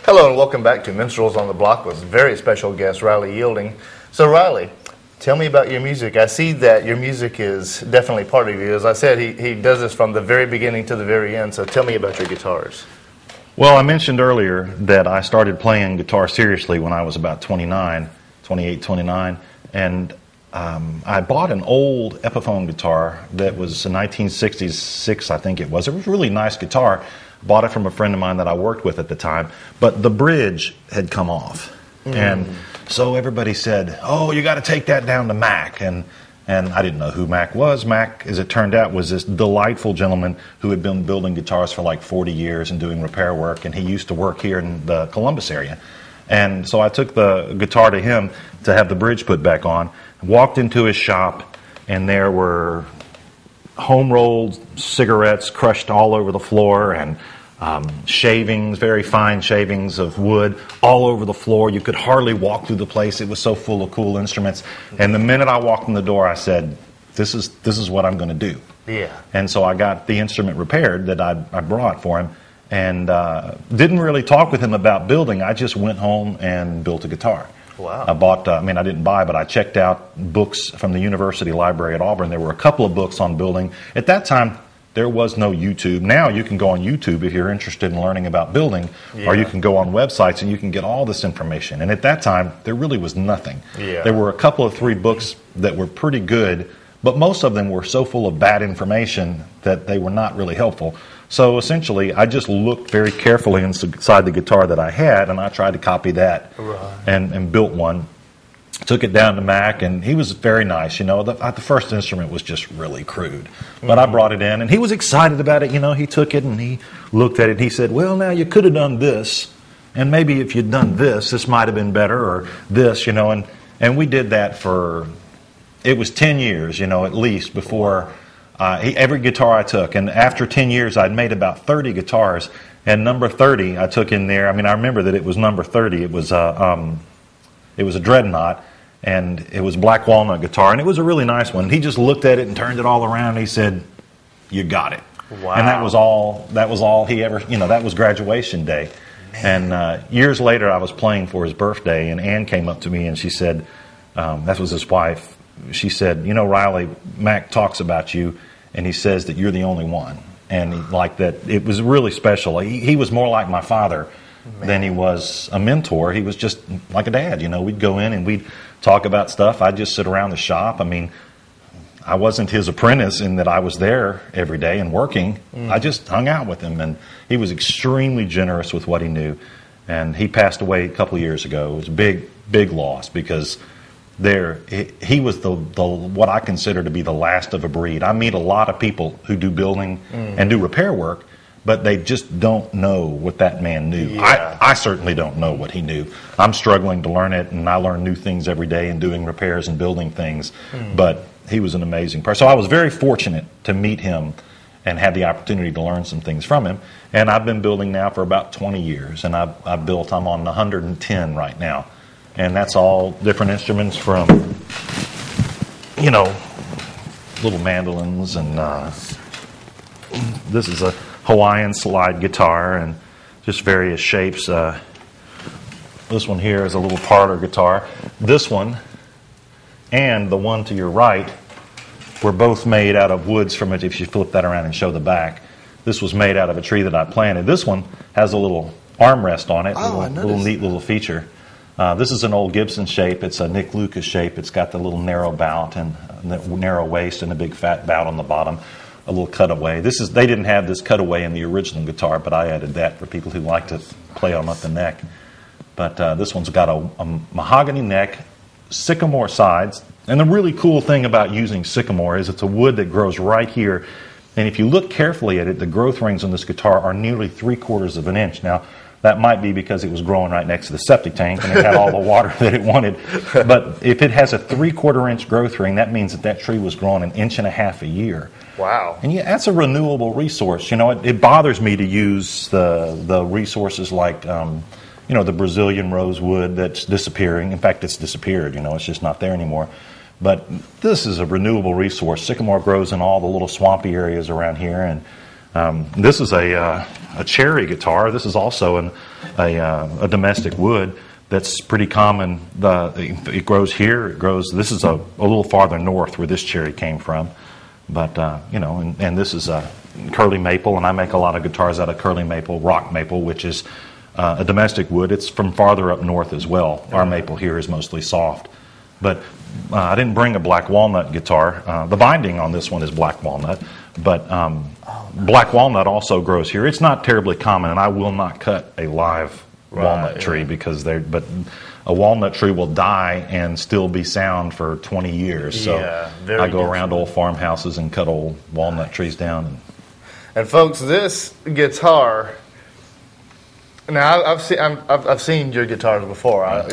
Hello and welcome back to Minstrels on the Block with very special guest Riley Yielding. So Riley, tell me about your music. I see that your music is definitely part of you. As I said, he does this from the very beginning to the very end. So tell me about your guitars. Well, I mentioned earlier that I started playing guitar seriously when I was about 28, 29, and I bought an old Epiphone guitar that was a 1966, I think it was. It was a really nice guitar. Bought it from a friend of mine that I worked with at the time, but the bridge had come off. And so everybody said, oh, you got to take that down to Mac. And I didn't know who Mac was. Mac, as it turned out, was this delightful gentleman who had been building guitars for like 40 years and doing repair work, and he used to work here in the Columbus area. And so I took the guitar to him to have the bridge put back on, walked into his shop, and there were home-rolled cigarettes crushed all over the floor, and shavings, very fine shavings of wood all over the floor. You could hardly walk through the place. It was so full of cool instruments. And the minute I walked in the door, I said, this is what I'm going to do. Yeah. And so I got the instrument repaired that I brought for him, and didn't really talk with him about building. I just went home and built a guitar. Wow. I bought, I didn't buy, but I checked out books from the University Library at Auburn. There were a couple of books on building. At that time, there was no YouTube. Now you can go on YouTube if you're interested in learning about building, or you can go on websites and you can get all this information. And at that time, there really was nothing. Yeah. There were a couple of 3 books that were pretty good, but most of them were so full of bad information that they were not really helpful. So essentially, I just looked very carefully inside the guitar that I had, and I tried to copy that and built one. Took it down to Mac, and he was very nice. You know, the first instrument was just really crude. But I brought it in, and he was excited about it. You know, he took it, and he looked at it, and he said, well, now you could have done this, and maybe if you'd done this might have been better, or this, you know. And we did that for, it was 10 years, you know, at least, before every guitar I took. And after 10 years, I'd made about 30 guitars, and number 30 I took in there. I remember that it was number 30. It was a Dreadnought, and it was black walnut guitar, and it was a really nice one. He just looked at it and turned it all around, and he said, you got it. Wow. And that was all he ever, you know, that was graduation day. Man. And years later, I was playing for his birthday, and Ann came up to me, and she said, that was his wife, she said, you know, Riley, Mac talks about you, and he says that you're the only one. And like that, it was really special. He was more like my father than he was a mentor. He was just like a dad, you know. We'd go in and we'd talk about stuff. I'd just sit around the shop. I wasn't his apprentice in that I was there every day and working. I just hung out with him, and he was extremely generous with what he knew. And he passed away a couple of years ago. It was a big loss, because he was the what I consider to be the last of a breed. I meet a lot of people who do building and do repair work, but they just don't know what that man knew. Yeah. I certainly don't know what he knew. I'm struggling to learn it, and I learn new things every day in doing repairs and building things. But he was an amazing person. So I was very fortunate to meet him and have the opportunity to learn some things from him. And I've been building now for about 20 years, and I'm on 110 right now. And that's all different instruments from, you know, little mandolins, and this is a Hawaiian slide guitar, and just various shapes. This one here is a little parlor guitar. This one and the one to your right were both made out of woods from it. If you flip that around and show the back, this was made out of a tree that I planted. This one has a little armrest on it, a little neat little feature. This is an old Gibson shape. It's a Nick Lucas shape. It's got the little narrow bout and narrow waist and a big fat bout on the bottom. A little cutaway. They didn't have this cutaway in the original guitar, but I added that for people who like to play them up the neck. But this one's got a mahogany neck, sycamore sides, and the really cool thing about using sycamore is it's a wood that grows right here, and if you look carefully at it, the growth rings on this guitar are nearly 3/4 of an inch. Now, that might be because it was growing right next to the septic tank and it had all the water that it wanted. But if it has a 3/4 inch growth ring, that means that tree was growing 1.5 inches a year. Wow. And yeah, that's a renewable resource. You know, it bothers me to use the resources like, you know, the Brazilian rosewood that's disappearing. In fact, it's disappeared, you know, it's just not there anymore. But this is a renewable resource. Sycamore grows in all the little swampy areas around here, and This is a cherry guitar. This is also a domestic wood that's pretty common. It grows here. It grows. This is a little farther north where this cherry came from. But and this is curly maple, and I make a lot of guitars out of curly maple, rock maple, which is a domestic wood. It's from farther up north as well. Our maple here is mostly soft. But I didn't bring a black walnut guitar. The binding on this one is black walnut, but black walnut also grows here. It's not terribly common, and I will not cut a live walnut tree because but a walnut tree will die and still be sound for 20 years. So I go around old farmhouses and cut old walnut trees down. And folks, this guitar. Now I've seen your guitars before.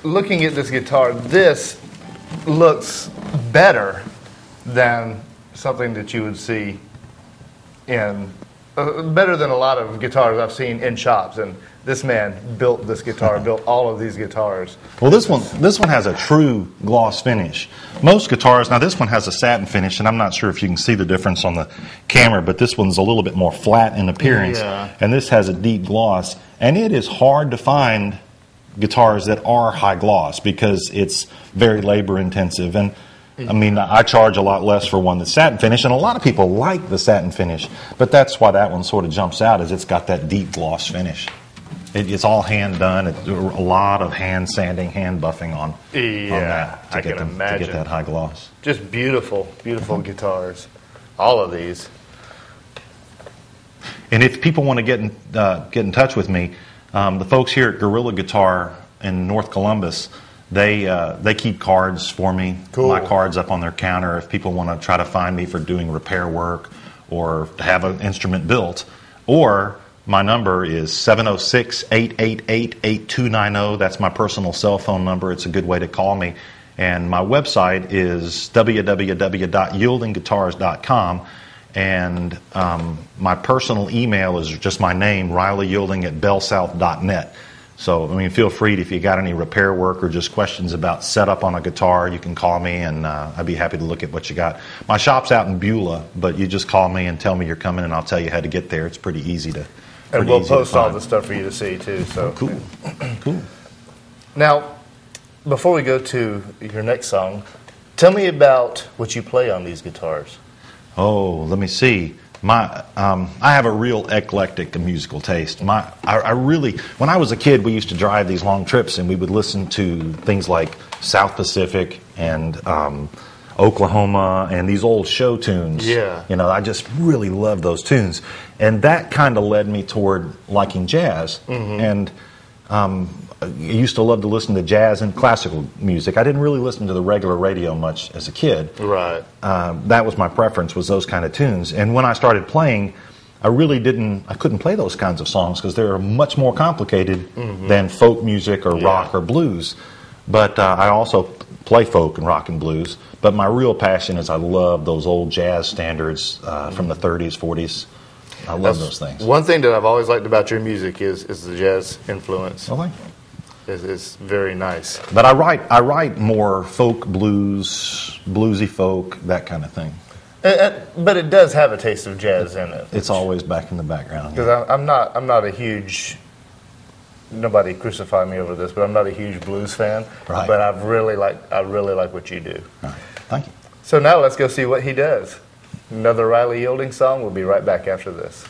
Looking at this guitar, this looks better than something that you would see in better than a lot of guitars I've seen in shops. And this man built this guitar, built all of these guitars. Well, this one has a true gloss finish. Most guitars, now this one has a satin finish, and I'm not sure if you can see the difference on the camera, but this one's a little bit more flat in appearance, and this has a deep gloss. And it is hard to find guitars that are high gloss because it's very labor intensive. And I mean, I charge a lot less for one that's satin finish, and a lot of people like the satin finish, but that's why that one sort of jumps out, is it's got that deep gloss finish. It's all hand done. It's a lot of hand sanding, hand buffing on that to get that high gloss. Just beautiful, beautiful guitars. All of these. And if people want to get in touch with me, the folks here at Gorilla Guitar in North Columbus, they keep cards for me. Cool. My card's up on their counter. If people want to try to find me for doing repair work or to have an instrument built, or my number is 706-888-8290. That's my personal cell phone number. It's a good way to call me. And my website is www.yieldingguitars.com. And my personal email is just my name, RileyYielding@bellsouth.net. So, I mean, feel free if you got any repair work or just questions about setup on a guitar, you can call me, and I'd be happy to look at what you got. My shop's out in Beulah, but you just call me and tell me you're coming, and I'll tell you how to get there. It's pretty easy to And we'll post all the stuff for you to see, too. So cool. Cool. Now, before we go to your next song, tell me about what you play on these guitars. Oh, let me see. I have a real eclectic musical taste. I really, when I was a kid, we used to drive these long trips, and we would listen to things like South Pacific and Oklahoma and these old show tunes. Yeah. I just really loved those tunes, and that kind of led me toward liking jazz. And I used to love to listen to jazz and classical music. I didn't really listen to the regular radio much as a kid. Right. That was my preference, was those kind of tunes. And when I started playing, I couldn't play those kinds of songs because they're much more complicated than folk music or rock or blues. But I also play folk and rock and blues. But my real passion is I love those old jazz standards from the 30s, 40s. I love those things. One thing that I've always liked about your music is the jazz influence. Oh, thank you. It's very nice. But I write more folk blues, bluesy folk, that kind of thing. But it does have a taste of jazz in it. It's always back in the background. Because I'm not a huge. Nobody crucify me over this, but I'm not a huge blues fan. Right. But I really like what you do. All right. Thank you. So now let's go see what he does. Another Riley Yielding song. We'll be right back after this.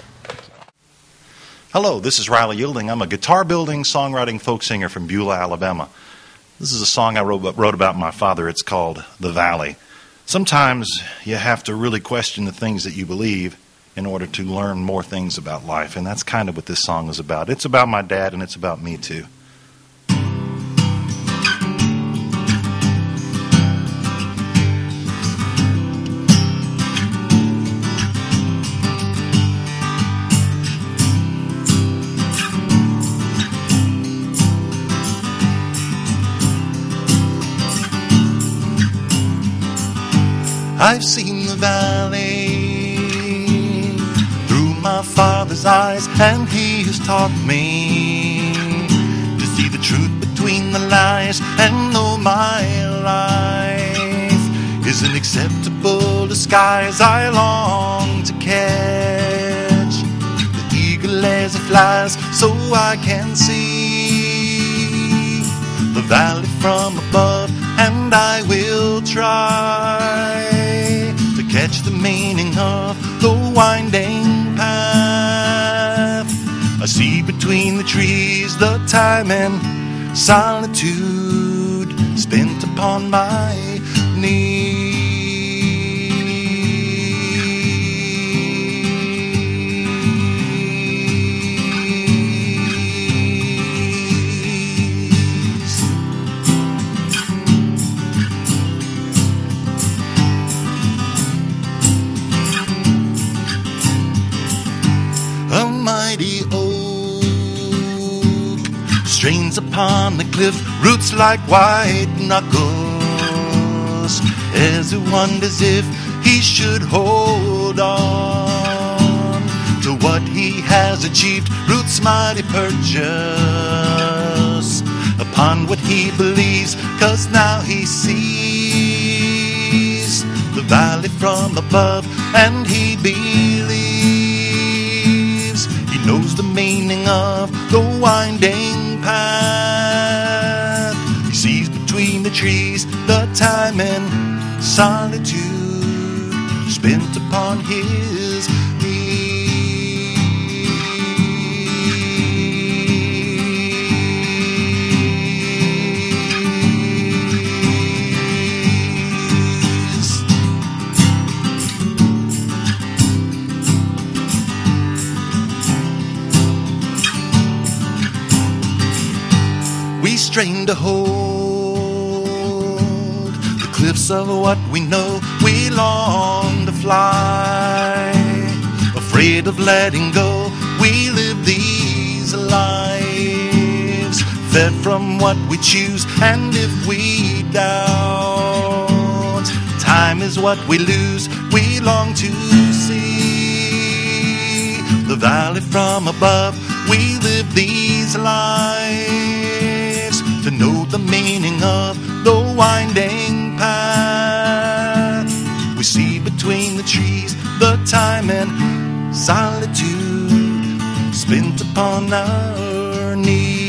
Hello, this is Riley Yielding. I'm a guitar-building, songwriting folk singer from Beulah, Alabama. This is a song I wrote about my father. It's called The Valley. Sometimes you have to really question the things that you believe in order to learn more things about life, and that's kind of what this song is about. It's about my dad, and it's about me, too. I've seen the valley through my father's eyes, and he has taught me to see the truth between the lies and know my life is an acceptable disguise I long to carry. lies so I can see the valley from above, and I will try to catch the meaning of the winding path. I see between the trees the time and solitude spent upon my knees. A mighty oak strains upon the cliff, roots like white knuckles, as it wonders if he should hold on to what he has achieved. Roots mighty purchase upon what he believes, 'cause now he sees the valley from above, and he believes he knows the meaning of the winding path. He sees between the trees the time and solitude spent upon his strain to hold the cliffs of what we know. We long to fly, afraid of letting go. We live these lives fed from what we choose, and if we doubt time is what we lose, we long to see the valley from above. We live these lives to know the meaning of the winding path. We see between the trees the time and solitude spent upon our knees.